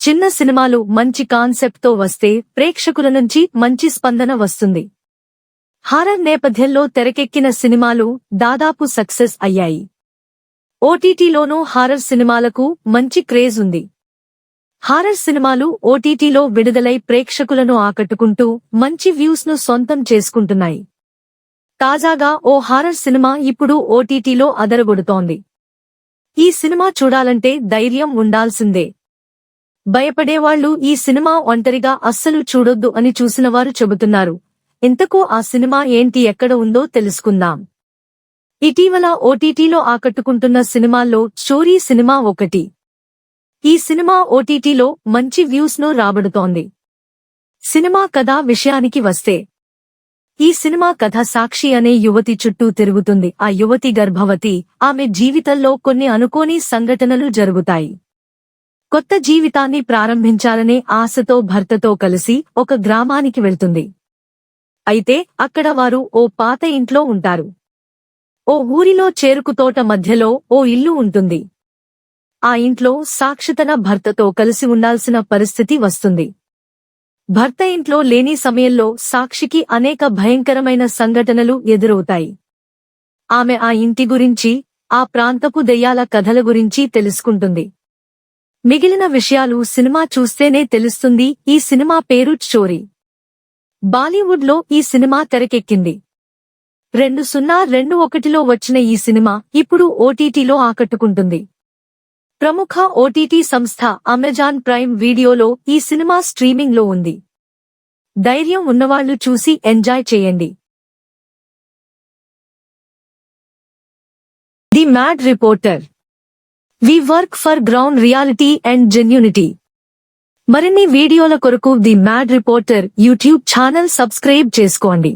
చిన్న సినిమాలు మంచి కాన్సెప్ట్ తో వస్తే ప్రేక్షకుల నుంచి మంచి స్పందన వస్తుంది. హారర్ నేపథ్యంలో తెరకెక్కిన సినిమాలు దాదాపు సక్సెస్ అయ్యాయి. ఓటీటీలోనూ హారర్ సినిమాలకు మంచి క్రేజ్ ఉంది. హారర్ సినిమాలు ఓటీటీలో విడుదలై ప్రేక్షకులను ఆకట్టుకుంటూ మంచి వ్యూస్ ను సొంతం చేసుకుంటున్నాయి. తాజాగా ఓ హారర్ సినిమా ఇప్పుడు ఓటీటీలో అదరగొడుతోంది. ఈ సినిమా చూడాలంటే ధైర్యం ఉండాల్సిందే. భయపడేవాళ్లు ఈ సినిమా ఒంటరిగా అస్సలు చూడొద్దు అని చూసినవారు చెబుతున్నారు. ఇంతకు ఆ సినిమా ఏంటి, ఎక్కడ ఉందో తెలుసుకుందాం. ఇటీవల ఓటీటీలో ఆకట్టుకుంటున్న సినిమాల్లో స్టోరీ సినిమా ఒకటి. ఈ సినిమా ఓటీటీలో మంచి వ్యూస్ ను రాబడుతోంది. సినిమా కథ విషయానికి వస్తే, ఈ సినిమా కథ సాక్షి అనే యువతి చుట్టూ తిరుగుతుంది. ఆ యువతి గర్భవతి. ఆమె జీవితంలో కొన్ని అనుకోని సంఘటనలు జరుగుతాయి. కొత్త జీవితాన్ని ప్రారంభించాలనే ఆశతో భర్తతో కలిసి ఒక గ్రామానికి వెళ్తుంది. అయితే అక్కడ వారు ఓ పాత ఇంట్లో ఉంటారు. ఓ ఊరిలో చెరుకుతోట మధ్యలో ఓ ఇల్లు ఉంటుంది. ఆ ఇంట్లో సాక్షి తన భర్తతో కలిసి ఉండాల్సిన పరిస్థితి వస్తుంది. భర్త ఇంట్లో లేని సమయంలో సాక్షికి అనేక భయంకరమైన సంఘటనలు ఎదురవుతాయి. ఆమె ఆ ఇంటి గురించి, ఆ ప్రాంతపు దెయ్యాల కథల గురించి తెలుసుకుంటుంది. మిగిలిన విషయాలు సినిమా చూస్తేనే తెలుస్తుంది. ఈ సినిమా పేరు స్టోరీ. బాలీవుడ్ లో ఈ సినిమా తెరకెక్కింది. 2021లో వచ్చిన ఈ సినిమా ఇప్పుడు ఓటీటీలో ఆకట్టుకుంటుంది. ప్రముఖ ఓటీటీ సంస్థ అమెజాన్ ప్రైమ్ వీడియోలో ఈ సినిమా స్ట్రీమింగ్ లో ఉంది. ధైర్యం ఉన్నవాళ్లు చూసి ఎంజాయ్ చేయండి. The mad reporter. We work for ground reality and genuinity. మరిన్ని వీడియోల కొరకు the mad reporter YouTube channel subscribe చేసుకోండి.